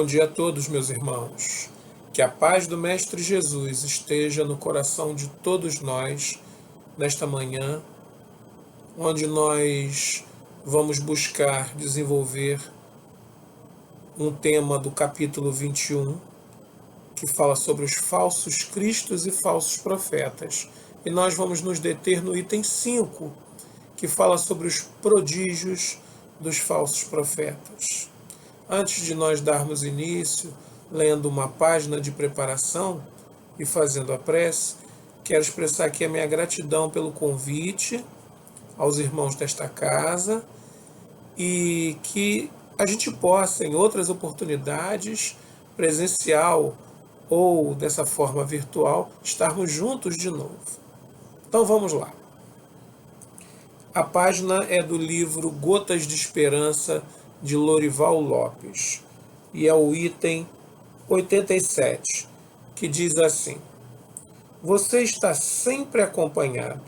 Bom dia a todos, meus irmãos. Que a paz do Mestre Jesus esteja no coração de todos nós nesta manhã, onde nós vamos buscar desenvolver um tema do capítulo 21, que fala sobre os falsos cristos e falsos profetas. E nós vamos nos deter no item 5, que fala sobre os prodígios dos falsos profetas. Antes de nós darmos início, lendo uma página de preparação e fazendo a prece, quero expressar aqui a minha gratidão pelo convite aos irmãos desta casa e que a gente possa, em outras oportunidades, presencial ou dessa forma virtual, estarmos juntos de novo. Então vamos lá. A página é do livro Gotas de Esperança, de Lorival Lopes, e é o item 87, que diz assim: você está sempre acompanhado,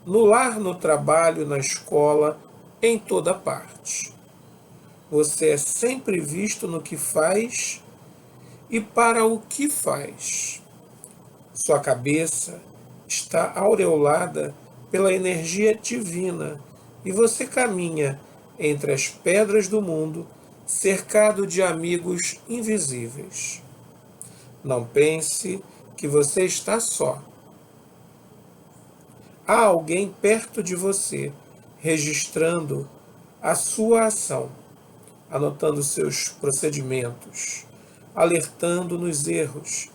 no lar, no trabalho, na escola, em toda parte. Você é sempre visto no que faz e para o que faz. Sua cabeça está aureolada pela energia divina e você caminha entre as pedras do mundo, cercado de amigos invisíveis. Não pense que você está só. Há alguém perto de você, registrando a sua ação, anotando seus procedimentos, alertando nos erros,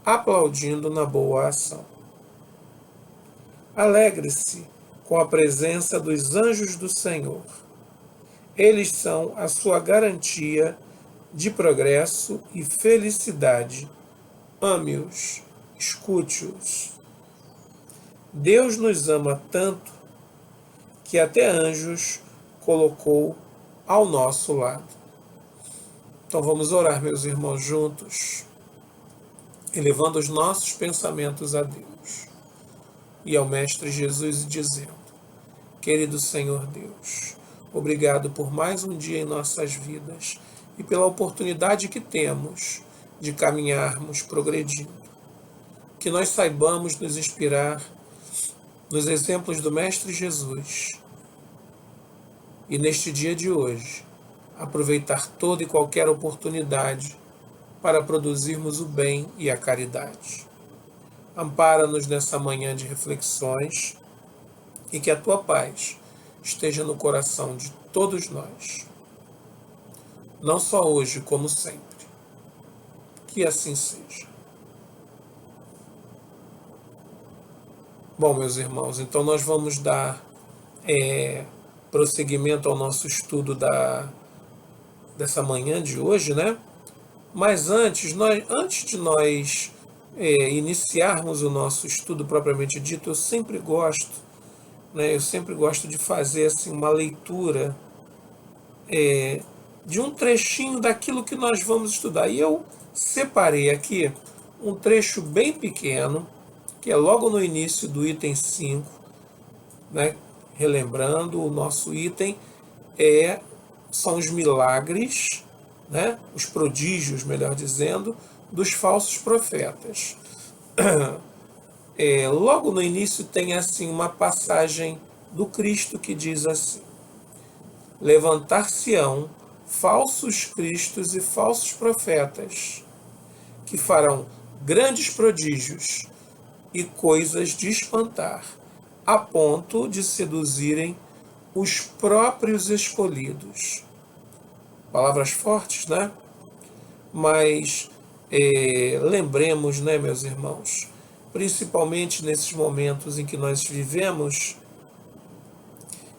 aplaudindo na boa ação. Alegre-se com a presença dos anjos do Senhor. Eles são a sua garantia de progresso e felicidade. Ame-os, escute-os. Deus nos ama tanto que até anjos colocou ao nosso lado. Então vamos orar, meus irmãos, juntos, elevando os nossos pensamentos a Deus e ao Mestre Jesus, dizendo: querido Senhor Deus, obrigado por mais um dia em nossas vidas e pela oportunidade que temos de caminharmos progredindo. Que nós saibamos nos inspirar nos exemplos do Mestre Jesus e neste dia de hoje aproveitar toda e qualquer oportunidade para produzirmos o bem e a caridade. Ampara-nos nessa manhã de reflexões e que a tua paz esteja no coração de todos nós, não só hoje, como sempre. Que assim seja. Bom, meus irmãos, então nós vamos dar prosseguimento ao nosso estudo dessa manhã de hoje, né? Mas antes de nós iniciarmos o nosso estudo propriamente dito, eu sempre gosto de fazer assim, uma leitura de um trechinho daquilo que nós vamos estudar. E eu separei aqui um trecho bem pequeno, que é logo no início do item 5, né? Relembrando, o nosso item são os milagres, né? Os prodígios, melhor dizendo, dos falsos profetas. Logo no início tem assim uma passagem do Cristo que diz assim: levantar-se-ão falsos cristos e falsos profetas, que farão grandes prodígios e coisas de espantar, a ponto de seduzirem os próprios escolhidos. Palavras fortes, né? Mas lembremos, né, meus irmãos, principalmente nesses momentos em que nós vivemos,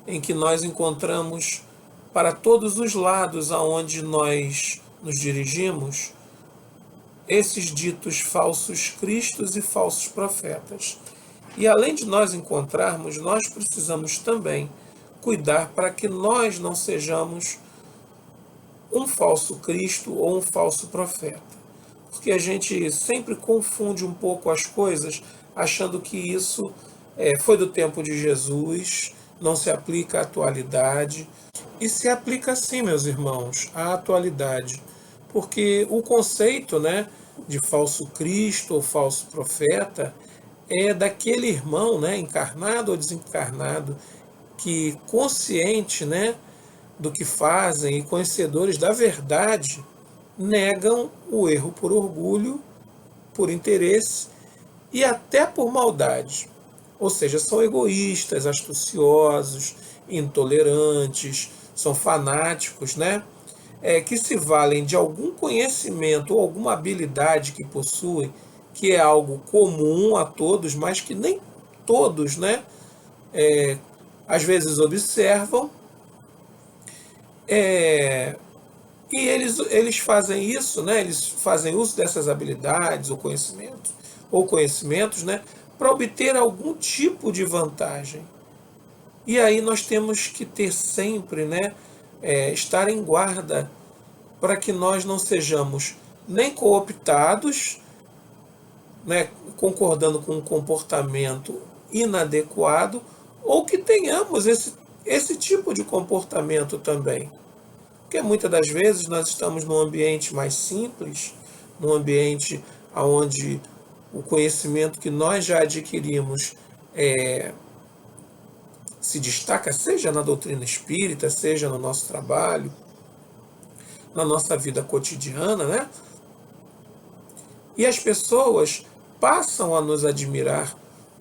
em que nós encontramos para todos os lados aonde nós nos dirigimos, esses ditos falsos cristos e falsos profetas. E além de nós encontrarmos, nós precisamos também cuidar para que nós não sejamos um falso Cristo ou um falso profeta. Porque a gente sempre confunde um pouco as coisas, achando que isso foi do tempo de Jesus, não se aplica à atualidade. E se aplica sim, meus irmãos, à atualidade. Porque o conceito, né, de falso Cristo ou falso profeta é daquele irmão, né, encarnado ou desencarnado, que consciente, né, do que fazem e conhecedores da verdade, negam o erro por orgulho, por interesse e até por maldade. Ou seja, são egoístas, astuciosos, intolerantes, são fanáticos, né? Que se valem de algum conhecimento ou alguma habilidade que possuem, que é algo comum a todos, mas que nem todos, né? Às vezes observam, e eles fazem isso, né? Eles fazem uso dessas habilidades ou conhecimentos, né? Para obter algum tipo de vantagem. E aí nós temos que ter sempre, né? Estar em guarda para que nós não sejamos nem cooptados, né? Concordando com um comportamento inadequado, ou que tenhamos esse tipo de comportamento também. Porque muitas das vezes nós estamos num ambiente mais simples, num ambiente onde o conhecimento que nós já adquirimos se destaca, seja na doutrina espírita, seja no nosso trabalho, na nossa vida cotidiana, né? E as pessoas passam a nos admirar,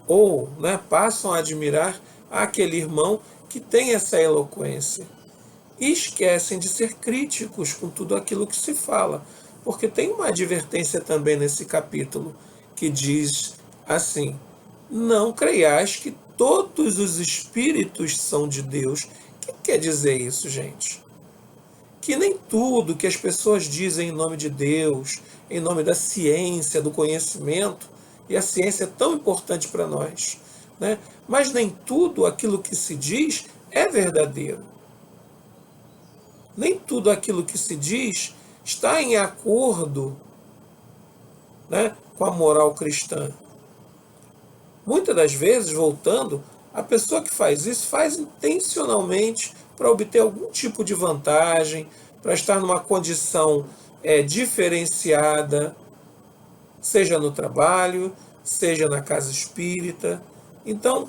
ou, né, passam a admirar aquele irmão que tem essa eloquência. E esquecem de ser críticos com tudo aquilo que se fala. Porque tem uma advertência também nesse capítulo, que diz assim: não creiais que todos os espíritos são de Deus. O que quer dizer isso, gente? Que nem tudo que as pessoas dizem em nome de Deus, em nome da ciência, do conhecimento, e a ciência é tão importante para nós, né? Mas nem tudo aquilo que se diz é verdadeiro. Nem tudo aquilo que se diz está em acordo, né, com a moral cristã. Muitas das vezes, voltando, a pessoa que faz isso faz intencionalmente para obter algum tipo de vantagem, para estar numa condição diferenciada, seja no trabalho, seja na casa espírita. Então,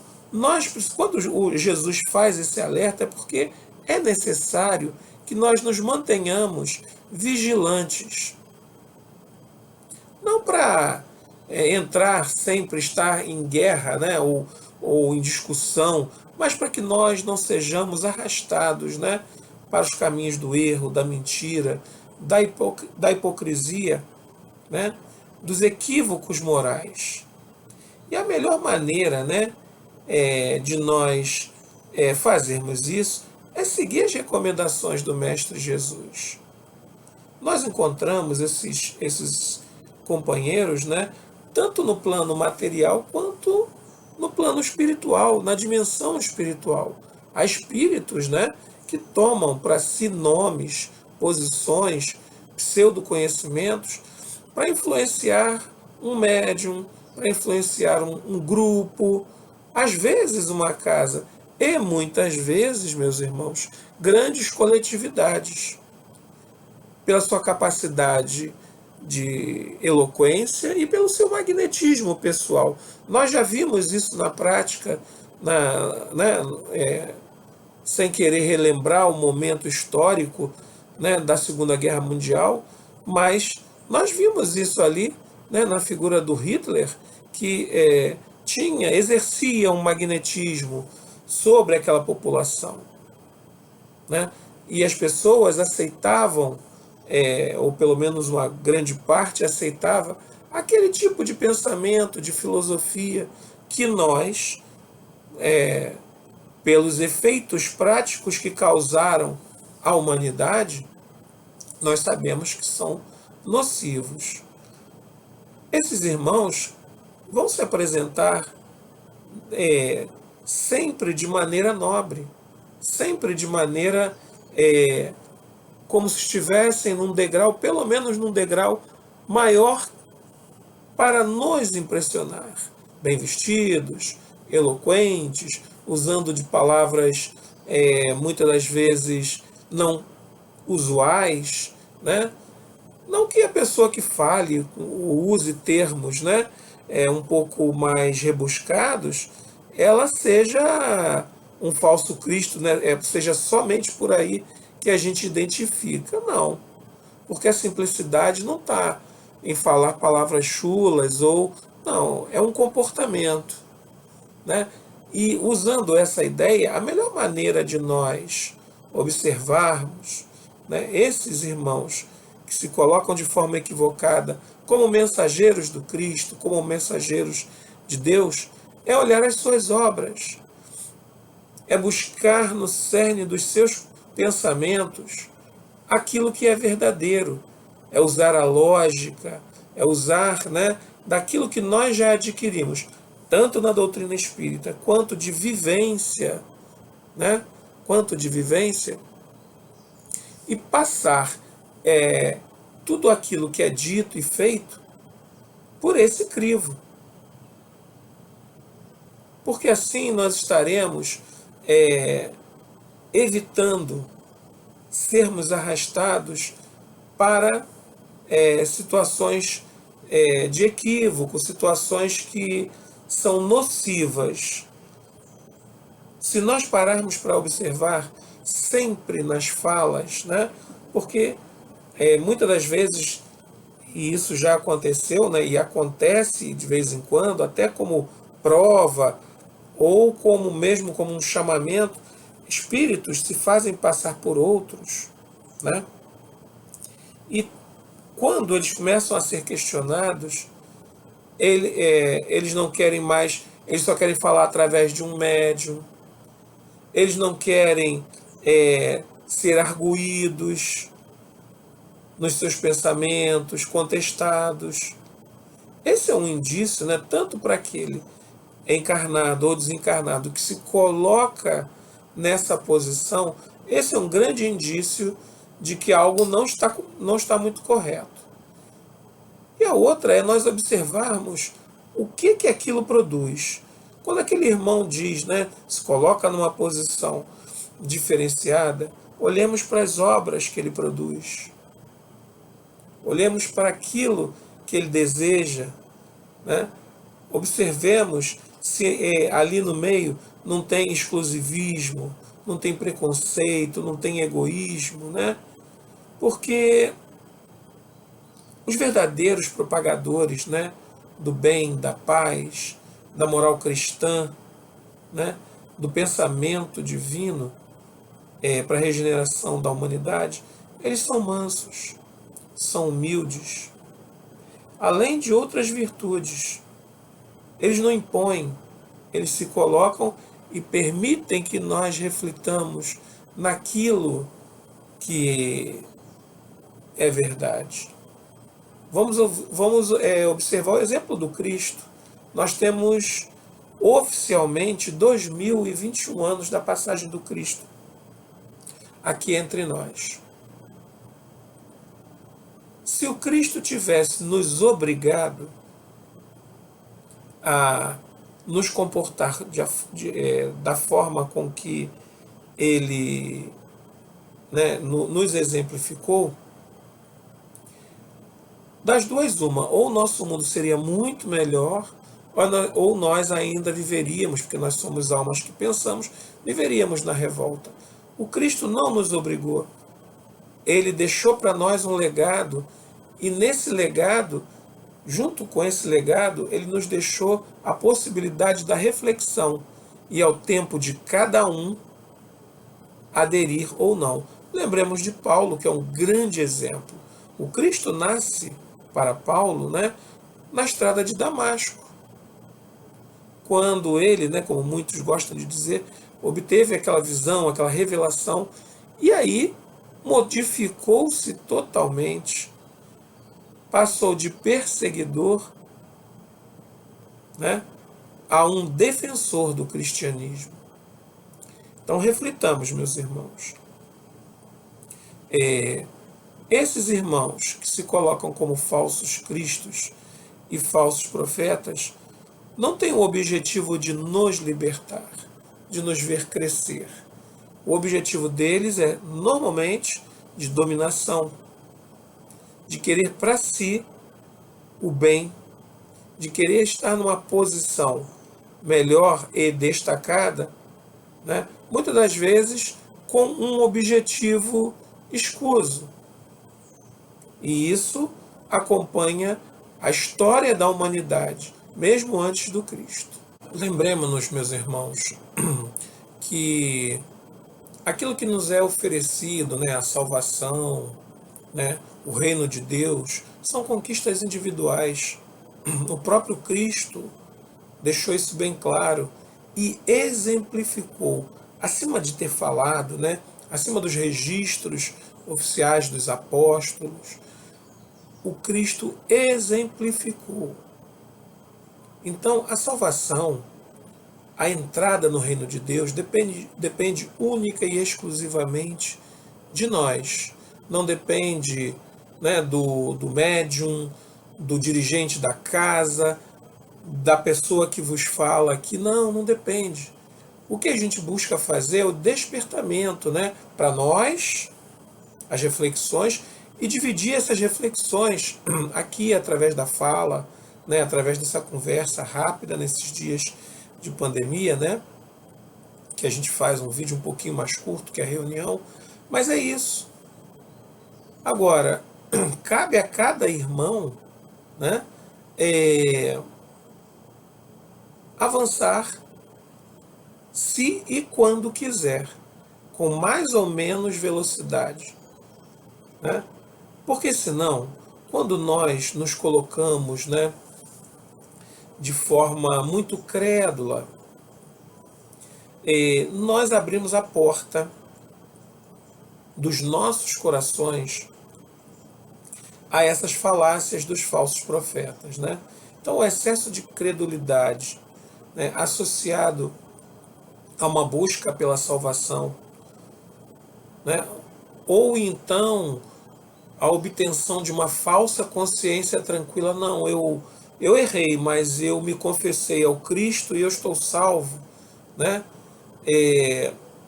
quando Jesus faz esse alerta, é porque é necessário que nós nos mantenhamos vigilantes. Não para entrar sempre, estar em guerra, né, ou em discussão, mas para que nós não sejamos arrastados, né, para os caminhos do erro, da mentira, da hipocrisia, né, dos equívocos morais. E a melhor maneira, né, de nós fazermos isso é seguir as recomendações do Mestre Jesus. Nós encontramos esses companheiros, né, tanto no plano material quanto no plano espiritual, na dimensão espiritual. Há espíritos, né, que tomam para si nomes, posições, pseudoconhecimentos para influenciar um médium, para influenciar um grupo, às vezes uma casa, e muitas vezes, meus irmãos, grandes coletividades, pela sua capacidade de eloquência e pelo seu magnetismo pessoal. Nós já vimos isso na prática, sem querer relembrar o momento histórico, né, da Segunda Guerra Mundial, mas nós vimos isso ali, né, na figura do Hitler, que exercia um magnetismo sobre aquela população, né? E as pessoas aceitavam, ou pelo menos uma grande parte aceitava, aquele tipo de pensamento, de filosofia que nós, pelos efeitos práticos que causaram à humanidade, nós sabemos que são nocivos. Esses irmãos vão se apresentar sempre de maneira nobre, sempre de maneira como se estivessem num degrau, pelo menos num degrau maior, para nos impressionar. Bem vestidos, eloquentes, usando de palavras muitas das vezes não usuais, né? Não que a pessoa que fale ou use termos, né, um pouco mais rebuscados, ela seja um falso Cristo, né, seja somente por aí que a gente identifica. Não, porque a simplicidade não está em falar palavras chulas ou não, é um comportamento, né? E usando essa ideia, a melhor maneira de nós observarmos, né, esses irmãos que se colocam de forma equivocada como mensageiros do Cristo, como mensageiros de Deus, é olhar as suas obras, é buscar no cerne dos seus pensamentos aquilo que é verdadeiro, é usar a lógica, é usar, né, daquilo que nós já adquirimos, tanto na doutrina espírita quanto de vivência, né, quanto de vivência, e passar tudo aquilo que é dito e feito por esse crivo. Porque assim nós estaremos evitando sermos arrastados para situações de equívoco, situações que são nocivas. Se nós pararmos para observar sempre nas falas, né, porque muitas das vezes, e isso já aconteceu, né, e acontece de vez em quando, até como prova, ou como mesmo como um chamamento, espíritos se fazem passar por outros, né? E quando eles começam a ser questionados, eles não querem mais, eles só querem falar através de um médium, eles não querem ser arguídos nos seus pensamentos, contestados. Esse é um indício, né, tanto para aquele encarnado ou desencarnado que se coloca nessa posição, esse é um grande indício de que algo não está muito correto. E a outra é nós observarmos o que aquilo produz. Quando aquele irmão diz, né, se coloca numa posição diferenciada, olhemos para as obras que ele produz. Olhemos para aquilo que ele deseja, né? Observemos se ali no meio não tem exclusivismo, não tem preconceito, não tem egoísmo, né? Porque os verdadeiros propagadores, né, do bem, da paz, da moral cristã, né, do pensamento divino para a regeneração da humanidade, eles são mansos, são humildes, além de outras virtudes. Eles não impõem, eles se colocam e permitem que nós reflitamos naquilo que é verdade. Vamos observar o exemplo do Cristo. Nós temos oficialmente 2021 anos da passagem do Cristo aqui entre nós. Se o Cristo tivesse nos obrigado a nos comportar da forma com que ele, né, nos exemplificou, das duas uma, ou o nosso mundo seria muito melhor, ou nós ainda viveríamos, porque nós somos almas que pensamos, viveríamos na revolta. O Cristo não nos obrigou. Ele deixou para nós um legado, e nesse legado, junto com esse legado, ele nos deixou a possibilidade da reflexão, e ao tempo de cada um aderir ou não. Lembremos de Paulo, que é um grande exemplo. O Cristo nasce para Paulo, né, na estrada de Damasco. Quando ele, né, como muitos gostam de dizer, obteve aquela visão, aquela revelação, e aí modificou-se totalmente. Passou de perseguidor, né, a um defensor do cristianismo. Então reflitamos, meus irmãos. Esses irmãos que se colocam como falsos cristos e falsos profetas não têm o objetivo de nos libertar, de nos ver crescer. O objetivo deles é, normalmente, de dominação, de querer para si o bem, de querer estar numa posição melhor e destacada, né? Muitas das vezes com um objetivo escuso. E isso acompanha a história da humanidade, mesmo antes do Cristo. Lembremos-nos, meus irmãos, que aquilo que nos é oferecido, né, a salvação, né, o reino de Deus, são conquistas individuais. O próprio Cristo deixou isso bem claro e exemplificou, acima de ter falado, né, acima dos registros oficiais dos apóstolos, o Cristo exemplificou. Então, a salvação, a entrada no reino de Deus, depende única e exclusivamente de nós. Não depende, né, do médium, do dirigente da casa, da pessoa que vos fala aqui. Não depende. O que a gente busca fazer é o despertamento, né, para nós, as reflexões, e dividir essas reflexões aqui através da fala, né, através dessa conversa rápida nesses dias de pandemia, né, que a gente faz um vídeo um pouquinho mais curto que a reunião, mas é isso. Agora, cabe a cada irmão, né, avançar se e quando quiser, com mais ou menos velocidade, né? Porque senão, quando nós nos colocamos, né, de forma muito crédula, nós abrimos a porta dos nossos corações a essas falácias dos falsos profetas, né? Então, o excesso de credulidade, né, associado a uma busca pela salvação, né, ou então a obtenção de uma falsa consciência tranquila, não, eu errei, mas eu me confessei ao Cristo e eu estou salvo, né?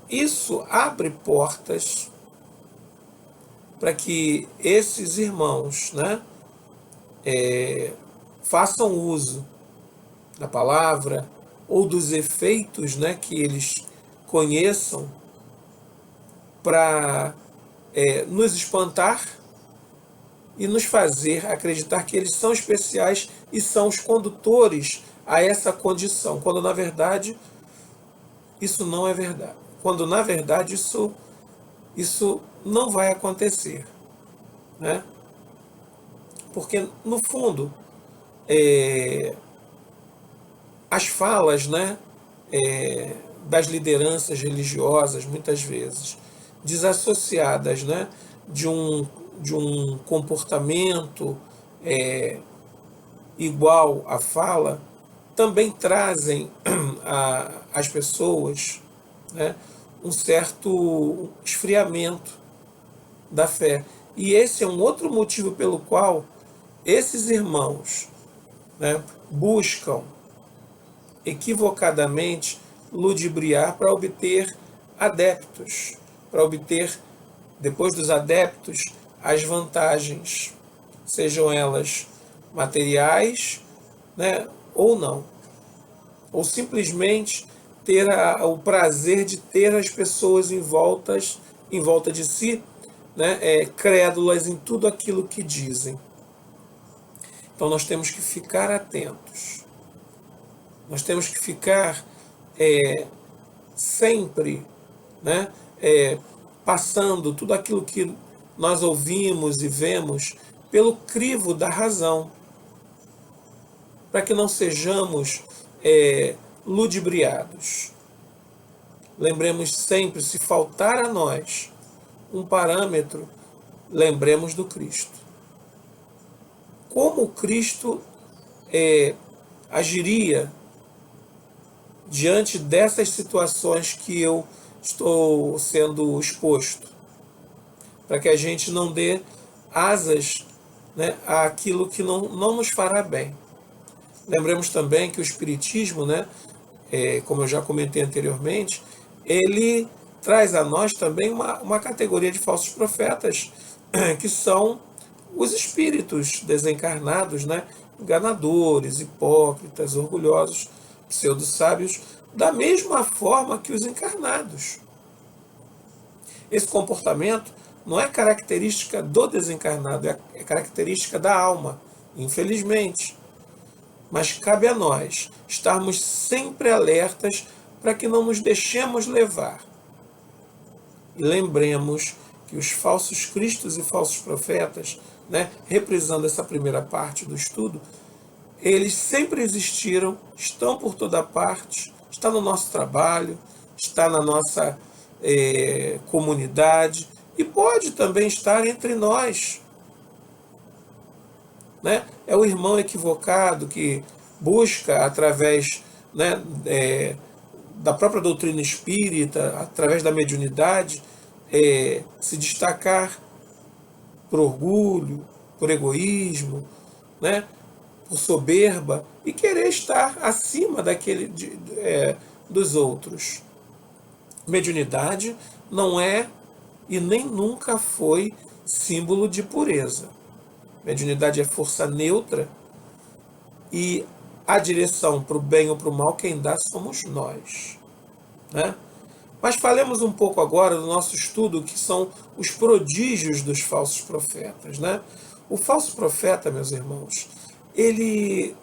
Isso abre portas para que esses irmãos, né, façam uso da palavra ou dos efeitos, né, que eles conheçam para nos espantar e nos fazer acreditar que eles são especiais e são os condutores a essa condição, quando na verdade isso não é verdade. Quando na verdade isso não vai acontecer, né? Porque no fundo as falas, né, das lideranças religiosas, muitas vezes desassociadas, né, de um comportamento igual à fala, também trazem às pessoas, né, um certo esfriamento da fé. E esse é um outro motivo pelo qual esses irmãos, né, buscam equivocadamente ludibriar para obter adeptos, para obter, depois dos adeptos, as vantagens, sejam elas materiais, né, ou não. Ou simplesmente ter o prazer de ter as pessoas em volta de si, né, crédulas em tudo aquilo que dizem. Então nós temos que ficar atentos. Nós temos que ficar sempre, né, passando tudo aquilo que nós ouvimos e vemos pelo crivo da razão, para que não sejamos ludibriados. Lembremos sempre, se faltar a nós um parâmetro, lembremos do Cristo. Como Cristo agiria diante dessas situações que eu estou sendo exposto, para que a gente não dê asas, né, àquilo que não nos fará bem. Lembremos também que o Espiritismo, né, como eu já comentei anteriormente, ele traz a nós também uma categoria de falsos profetas, que são os espíritos desencarnados, né? Enganadores, hipócritas, orgulhosos, pseudo-sábios, da mesma forma que os encarnados. Esse comportamento não é característica do desencarnado, é característica da alma, infelizmente. Mas cabe a nós estarmos sempre alertas para que não nos deixemos levar. E lembremos que os falsos cristos e falsos profetas, né, reprisando essa primeira parte do estudo, eles sempre existiram, estão por toda parte, está no nosso trabalho, está na nossa comunidade e pode também estar entre nós. Né? É o irmão equivocado que busca, através, né, da própria doutrina espírita, através da mediunidade, se destacar por orgulho, por egoísmo, né, por soberba, e querer estar acima dos outros. Mediunidade não é e nem nunca foi símbolo de pureza. Mediunidade é força neutra e a direção para o bem ou para o mal quem dá somos nós. Né? Mas falemos um pouco agora do nosso estudo, que são os prodígios dos falsos profetas. Né? O falso profeta, meus irmãos, ele,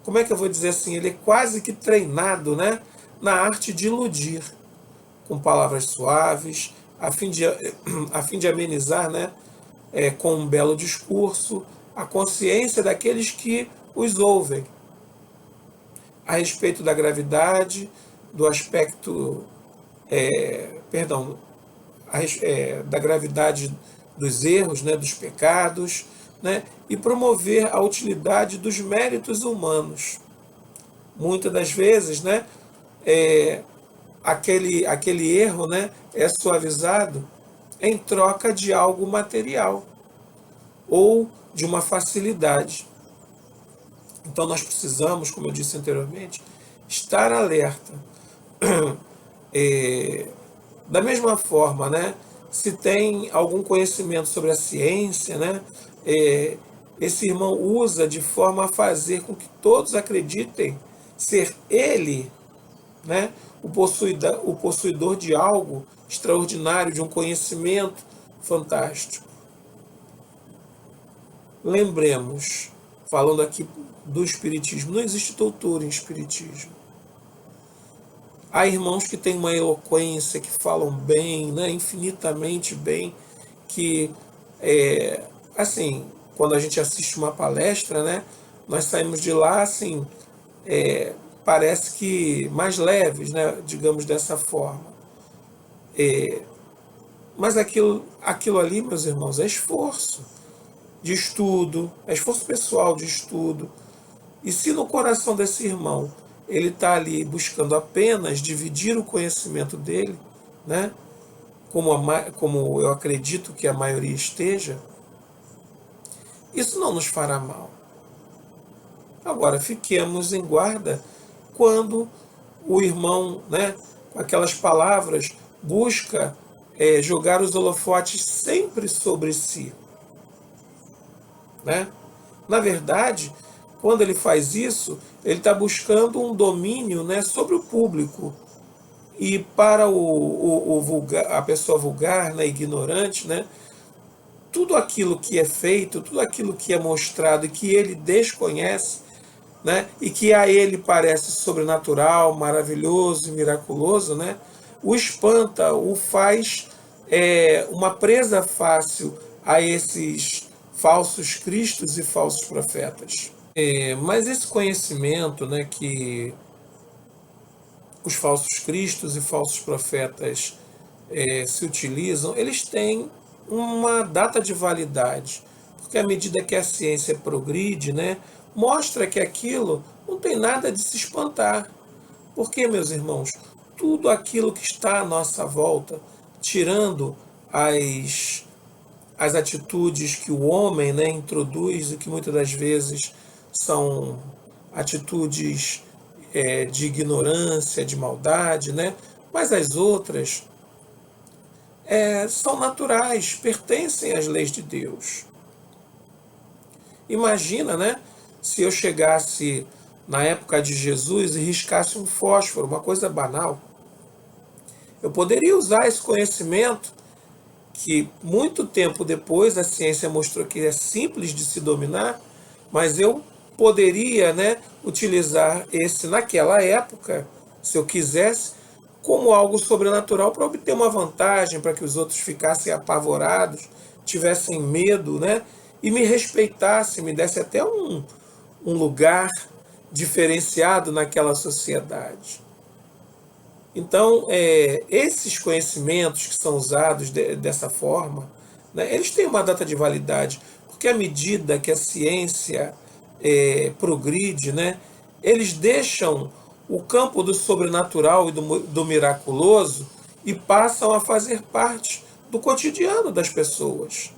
como é que eu vou dizer assim, ele é quase que treinado, né, na arte de iludir, com palavras suaves, a fim de amenizar, né, com um belo discurso, a consciência daqueles que os ouvem, a respeito da gravidade, do aspecto, da gravidade dos erros, né, dos pecados, né, e promover a utilidade dos méritos humanos. Muitas das vezes, né, aquele erro, né, é suavizado em troca de algo material ou de uma facilidade. Então nós precisamos, como eu disse anteriormente, estar alerta. Da mesma forma, né, se tem algum conhecimento sobre a ciência, né, esse irmão usa de forma a fazer com que todos acreditem ser ele, né, o possuidor de algo extraordinário, de um conhecimento fantástico. Lembremos, falando aqui do Espiritismo, não existe doutor em Espiritismo. Há irmãos que têm uma eloquência, que falam bem, né, infinitamente bem, que, assim, quando a gente assiste uma palestra, né, nós saímos de lá, assim, parece que mais leves, né, digamos dessa forma. Mas aquilo ali, meus irmãos, é esforço de estudo, é esforço pessoal de estudo. E se no coração desse irmão ele está ali buscando apenas dividir o conhecimento dele, né, como eu acredito que a maioria esteja, isso não nos fará mal. Agora, fiquemos em guarda quando o irmão, né, com aquelas palavras, busca jogar os holofotes sempre sobre si. Né? Na verdade, quando ele faz isso, ele está buscando um domínio, né, sobre o público. E para a pessoa vulgar, né, ignorante, né, tudo aquilo que é feito, tudo aquilo que é mostrado e que ele desconhece, né, e que a ele parece sobrenatural, maravilhoso e miraculoso, né, o espanta, o faz uma presa fácil a esses falsos cristos e falsos profetas. Mas esse conhecimento, né, que os falsos cristos e falsos profetas se utilizam, eles têm uma data de validade, porque à medida que a ciência progride, né, mostra que aquilo não tem nada de se espantar. Porque, meus irmãos, tudo aquilo que está à nossa volta, tirando as atitudes que o homem, né, introduz e que muitas das vezes são atitudes de ignorância, de maldade, né, mas as outras são naturais, pertencem às leis de Deus. Imagina, né, se eu chegasse na época de Jesus e riscasse um fósforo, uma coisa banal. Eu poderia usar esse conhecimento que muito tempo depois a ciência mostrou que é simples de se dominar, mas eu poderia, né, utilizar esse naquela época, se eu quisesse, como algo sobrenatural para obter uma vantagem, para que os outros ficassem apavorados, tivessem medo, né, e me respeitassem, me desse até um lugar diferenciado naquela sociedade. Então, esses conhecimentos que são usados dessa forma, né, eles têm uma data de validade, porque à medida que a ciência progride, né, eles deixam o campo do sobrenatural e do miraculoso e passam a fazer parte do cotidiano das pessoas,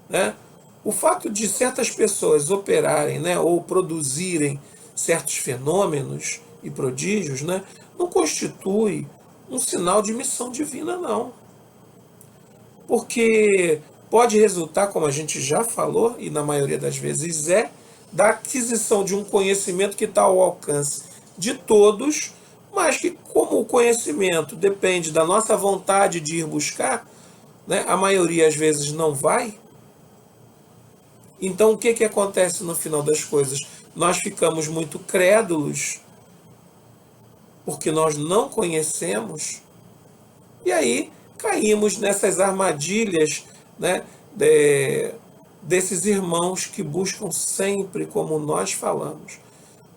né? O fato de certas pessoas operarem, né, ou produzirem certos fenômenos e prodígios, né, não constitui um sinal de missão divina, não. Porque pode resultar, como a gente já falou, e na maioria das vezes da aquisição de um conhecimento que está ao alcance de todos, mas que, como o conhecimento depende da nossa vontade de ir buscar, né, a maioria às vezes não vai. Então, o que acontece no final das coisas? Nós ficamos muito crédulos, porque nós não conhecemos, e aí caímos nessas armadilhas, né, desses irmãos que buscam sempre, como nós falamos,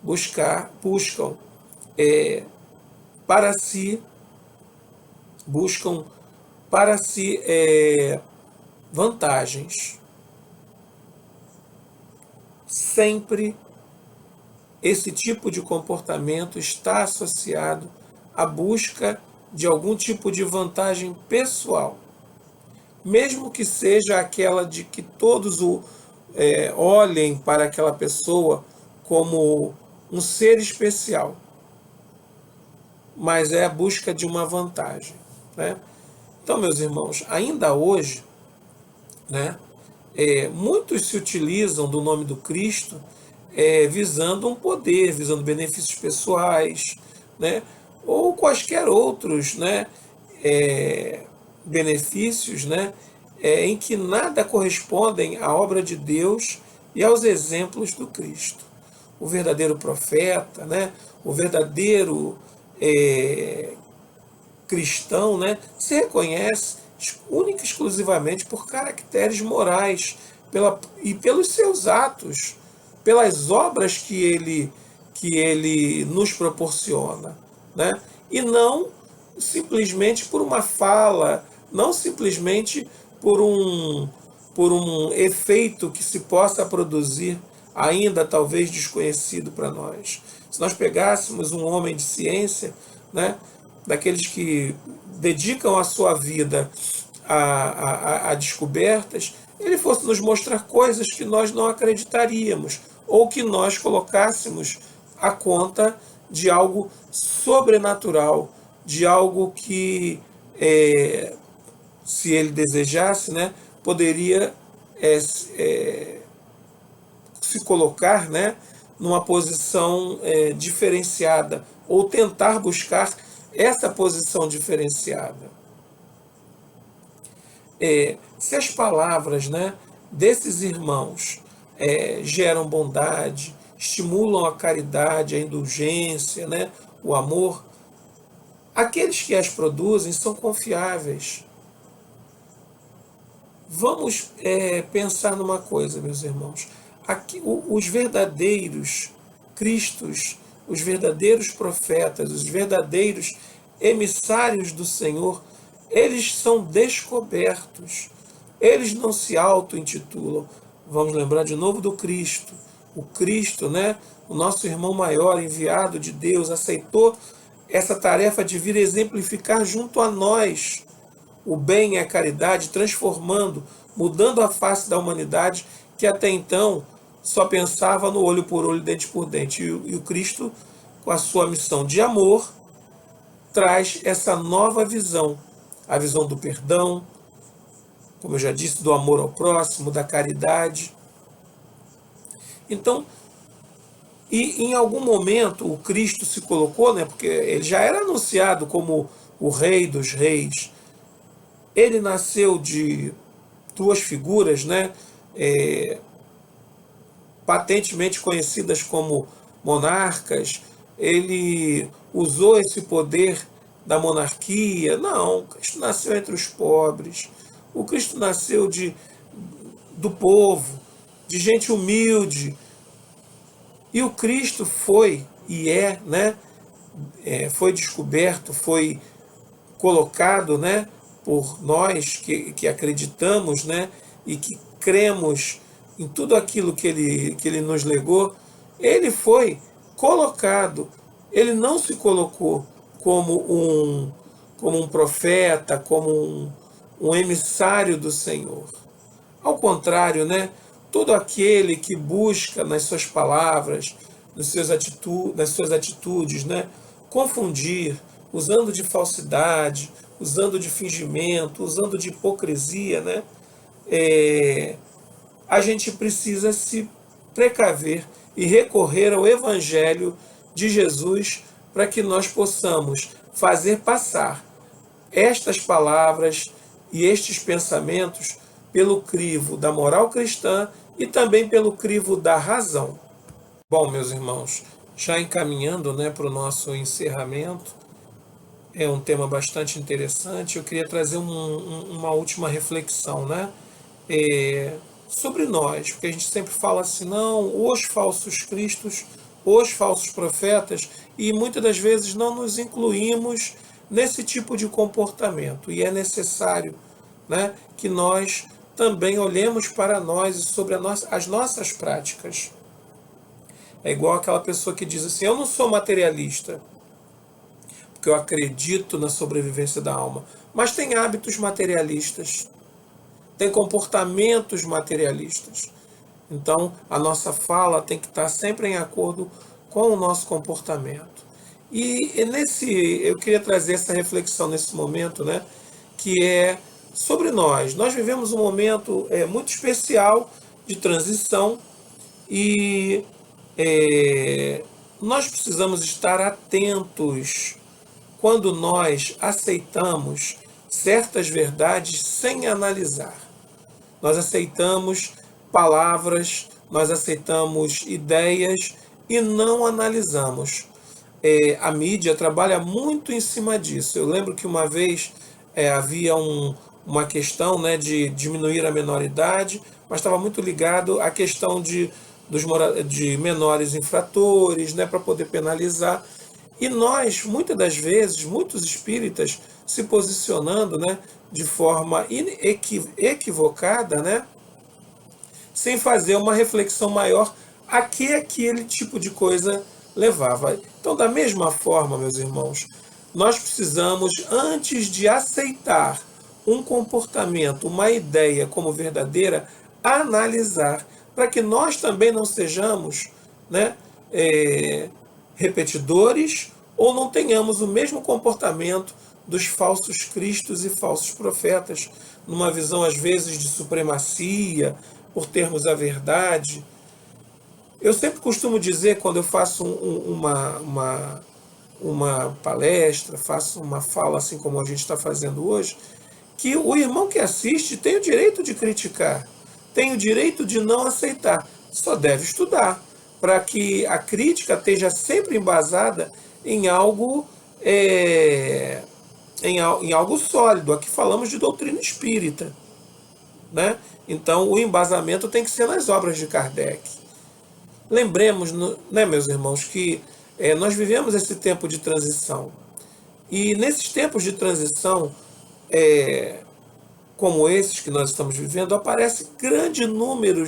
buscam para si, buscam para si vantagens. Sempre esse tipo de comportamento está associado à busca de algum tipo de vantagem pessoal, mesmo que seja aquela de que todos olhem para aquela pessoa como um ser especial, mas é a busca de uma vantagem, né? Então, meus irmãos, ainda hoje, né, muitos se utilizam do nome do Cristo visando um poder, visando benefícios pessoais, né, ou quaisquer outros, né, benefícios, né, em que nada correspondem à obra de Deus e aos exemplos do Cristo. O verdadeiro profeta, né, o verdadeiro cristão, né, se reconhece única e exclusivamente por caracteres morais e pelos seus atos, pelas obras que ele nos proporciona, né? E não simplesmente por uma fala, não simplesmente por um efeito que se possa produzir, ainda talvez desconhecido para nós. Se nós pegássemos um homem de ciência, né, daqueles que dedicam a sua vida a descobertas, ele fosse nos mostrar coisas que nós não acreditaríamos, ou que nós colocássemos a conta de algo sobrenatural, de algo que, se ele desejasse, né, poderia se colocar, né, numa posição diferenciada, ou tentar buscar essa posição diferenciada. Se as palavras, né, desses irmãos geram bondade, estimulam a caridade, a indulgência, né, o amor, aqueles que as produzem são confiáveis. Vamos pensar numa coisa, meus irmãos. Aqui, os verdadeiros Cristos, os verdadeiros profetas, os verdadeiros emissários do Senhor, eles são descobertos. Eles não se auto-intitulam. Vamos lembrar de novo do Cristo. O Cristo, né, o nosso irmão maior, enviado de Deus, aceitou essa tarefa de vir exemplificar junto a nós o bem e a caridade, transformando, mudando a face da humanidade que até então só pensava no olho por olho, dente por dente. E o Cristo, com a sua missão de amor, traz essa nova visão, a visão do perdão, como eu já disse, do amor ao próximo, da caridade. Então, e em algum momento o Cristo se colocou, né, porque ele já era anunciado como o Rei dos Reis. Ele nasceu de duas figuras, né, é, patentemente conhecidas como monarcas. Ele usou esse poder da monarquia. Não, o Cristo nasceu entre os pobres. O Cristo nasceu do povo, de gente humilde. E o Cristo foi e é, né, foi descoberto, foi colocado, né, por nós que acreditamos, né, e que cremos em tudo aquilo que ele nos legou. Ele foi colocado, ele não se colocou como um profeta, como um emissário do Senhor. Ao contrário, né, todo aquele que busca nas suas palavras, nas suas atitudes, né, confundir, usando de falsidade, usando de fingimento, usando de hipocrisia, né, a gente precisa se precaver e recorrer ao Evangelho de Jesus para que nós possamos fazer passar estas palavras e estes pensamentos pelo crivo da moral cristã e também pelo crivo da razão. Bom, meus irmãos, já encaminhando, né, para o nosso encerramento, é um tema bastante interessante. Eu queria trazer uma última reflexão, né, sobre nós, porque a gente sempre fala assim, não, os falsos cristos, os falsos profetas, e muitas das vezes não nos incluímos nesse tipo de comportamento. E é necessário, né, que nós também olhemos para nós e sobre as nossas práticas. É igual aquela pessoa que diz assim, eu não sou materialista, porque eu acredito na sobrevivência da alma, mas tem hábitos materialistas, tem comportamentos materialistas. Então, a nossa fala tem que estar sempre em acordo com o nosso comportamento. E eu queria trazer essa reflexão nesse momento, né, que é sobre nós. Nós vivemos um momento muito especial de transição e nós precisamos estar atentos quando nós aceitamos certas verdades sem analisar. Nós aceitamos palavras, nós aceitamos ideias e não analisamos. A mídia trabalha muito em cima disso. Eu lembro que uma vez havia uma questão, né, de diminuir a menoridade, mas estava muito ligado à questão de menores infratores, né, para poder penalizar. E nós, muitas das vezes, muitos espíritas se posicionando, né, de forma equivocada, né, sem fazer uma reflexão maior a que aquele tipo de coisa levava. Então, da mesma forma, meus irmãos, nós precisamos, antes de aceitar um comportamento, uma ideia como verdadeira, analisar, para que nós também não sejamos, né, repetidores ou não tenhamos o mesmo comportamento dos falsos cristos e falsos profetas, numa visão às vezes de supremacia, por termos a verdade. Eu sempre costumo dizer, quando eu faço uma palestra, faço uma fala assim como a gente está fazendo hoje, que o irmão que assiste tem o direito de criticar, tem o direito de não aceitar, só deve estudar, para que a crítica esteja sempre embasada em algo, em algo sólido. Aqui falamos de doutrina espírita, né? Então o embasamento tem que ser nas obras de Kardec. Lembremos, né, meus irmãos, que nós vivemos esse tempo de transição. E nesses tempos de transição, como esses que nós estamos vivendo, aparece grande número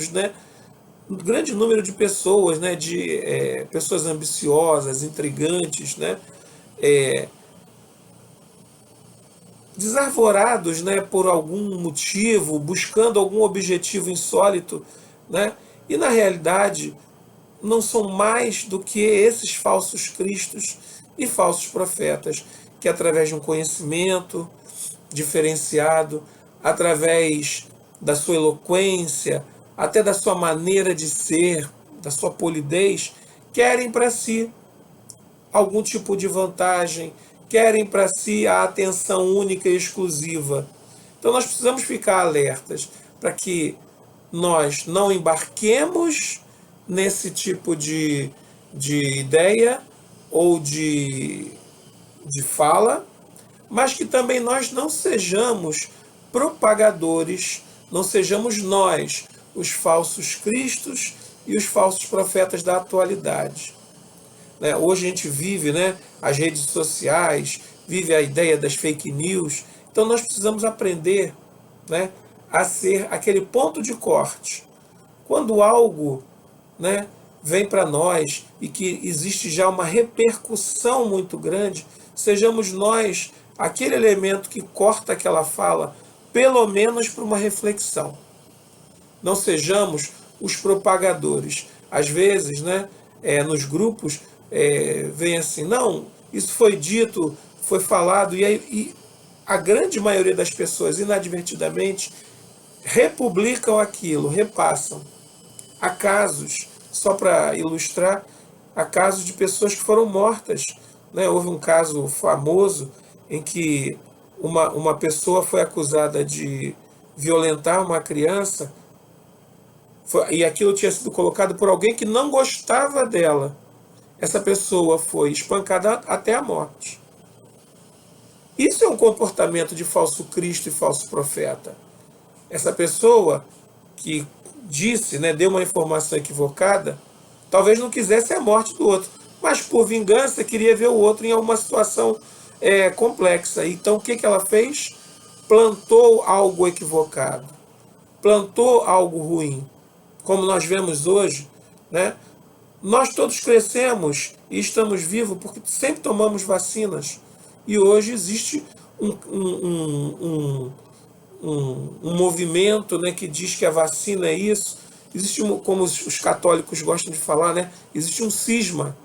de pessoas, né, de pessoas ambiciosas, intrigantes, né, desarvorados, né, por algum motivo, buscando algum objetivo insólito, né, e na realidade não são mais do que esses falsos cristos e falsos profetas, que através de um conhecimento diferenciado, através da sua eloquência, até da sua maneira de ser da sua polidez, querem para si algum tipo de vantagem, querem para si a atenção única e exclusiva. Então nós precisamos ficar alertas para que nós não embarquemos nesse tipo de ideia ou de fala, mas que também nós não sejamos propagadores, não sejamos nós os falsos cristos e os falsos profetas da atualidade. Hoje a gente vive, as redes sociais, vive a ideia das fake news, então nós precisamos aprender, a ser aquele ponto de corte. Quando algo, vem para nós e que existe já uma repercussão muito grande, sejamos nós aquele elemento que corta aquela fala, pelo menos para uma reflexão. Não sejamos os propagadores. Às vezes, nos grupos, vem assim, não, isso foi dito, foi falado, e a grande maioria das pessoas, inadvertidamente, republicam aquilo, repassam. Há casos, só para ilustrar, há casos de pessoas que foram mortas. Houve um caso famoso em que uma pessoa foi acusada de violentar uma criança, e aquilo tinha sido colocado por alguém que não gostava dela. Essa pessoa foi espancada até a morte. Isso é um comportamento de falso Cristo e falso profeta. Essa pessoa que disse, deu uma informação equivocada, talvez não quisesse a morte do outro, mas por vingança queria ver o outro em alguma situação complexa. Então o que ela fez? Plantou algo equivocado, plantou algo ruim. Como nós vemos hoje, nós todos crescemos e estamos vivos porque sempre tomamos vacinas. E hoje existe um movimento, que diz que a vacina é isso. Existe, como os católicos gostam de falar, existe um cisma.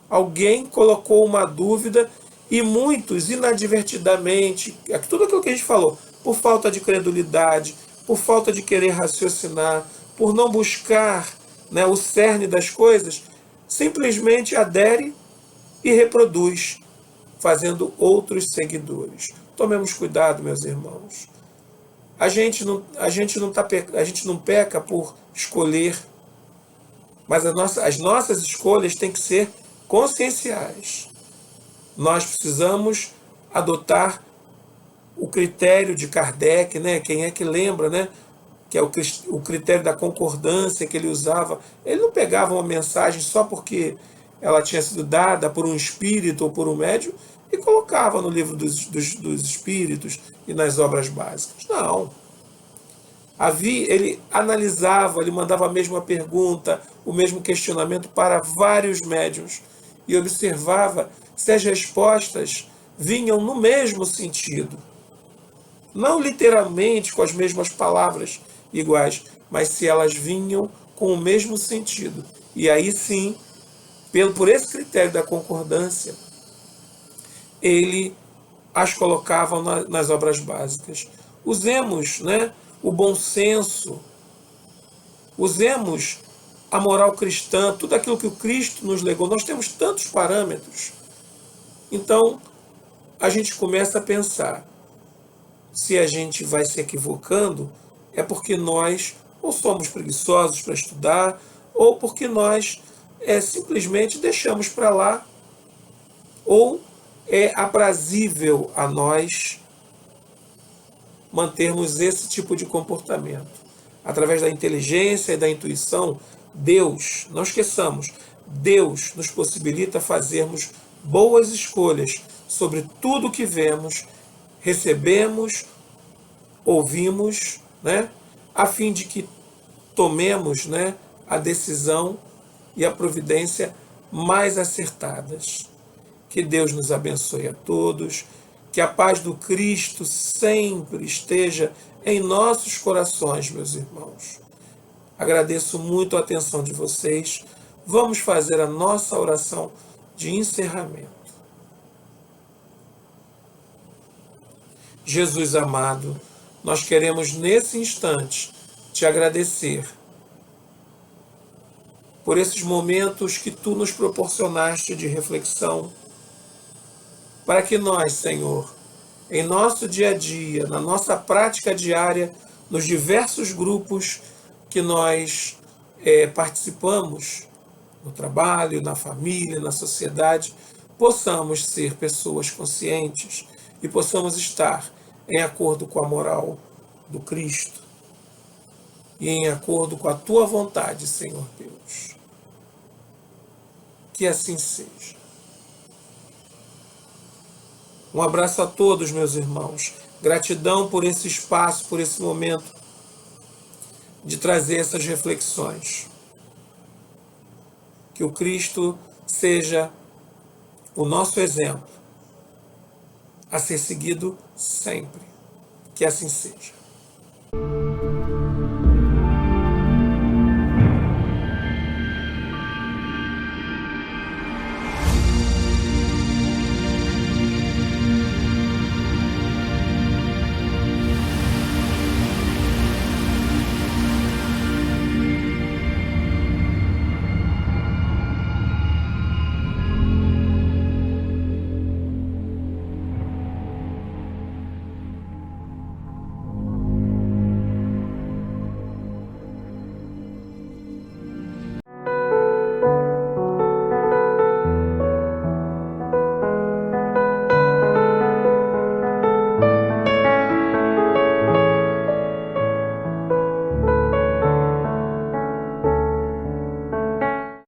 Alguém colocou uma dúvida e muitos, inadvertidamente, tudo aquilo que a gente falou, por falta de credulidade, por falta de querer raciocinar, por não buscar o cerne das coisas, simplesmente adere e reproduz, fazendo outros seguidores. Tomemos cuidado, meus irmãos. A gente não peca por escolher, mas as nossas escolhas têm que ser conscienciais. Nós precisamos adotar o critério de Kardec, quem é que lembra, que é o critério da concordância que ele usava. Ele não pegava uma mensagem só porque ela tinha sido dada por um espírito ou por um médium e colocava no livro dos espíritos e nas obras básicas. Não. Ele analisava, ele mandava a mesma pergunta, o mesmo questionamento para vários médiuns e observava se as respostas vinham no mesmo sentido. Não literalmente com as mesmas palavras iguais, mas se elas vinham com o mesmo sentido. E aí sim, por esse critério da concordância, ele as colocava nas obras básicas. Usemos o bom senso, usemos a moral cristã, tudo aquilo que o Cristo nos legou. Nós temos tantos parâmetros. Então, a gente começa a pensar, se a gente vai se equivocando, é porque nós ou somos preguiçosos para estudar, ou porque nós simplesmente deixamos para lá, ou é aprazível a nós mantermos esse tipo de comportamento. Através da inteligência e da intuição, Deus, não esqueçamos, Deus nos possibilita fazermos boas escolhas sobre tudo que vemos, recebemos, ouvimos, a fim de que tomemos a decisão e a providência mais acertadas. Que Deus nos abençoe a todos, que a paz do Cristo sempre esteja em nossos corações, meus irmãos. Agradeço muito a atenção de vocês. Vamos fazer a nossa oração de encerramento. Jesus amado, nós queremos nesse instante te agradecer por esses momentos que Tu nos proporcionaste de reflexão, para que nós, Senhor, em nosso dia a dia, na nossa prática diária, nos diversos grupos que nós participamos, no trabalho, na família, na sociedade, possamos ser pessoas conscientes e possamos estar em acordo com a moral do Cristo e em acordo com a Tua vontade, Senhor Deus. Que assim seja. Um abraço a todos, meus irmãos. Gratidão por esse espaço, por esse momento de trazer essas reflexões. Que o Cristo seja o nosso exemplo a ser seguido sempre. Que assim seja.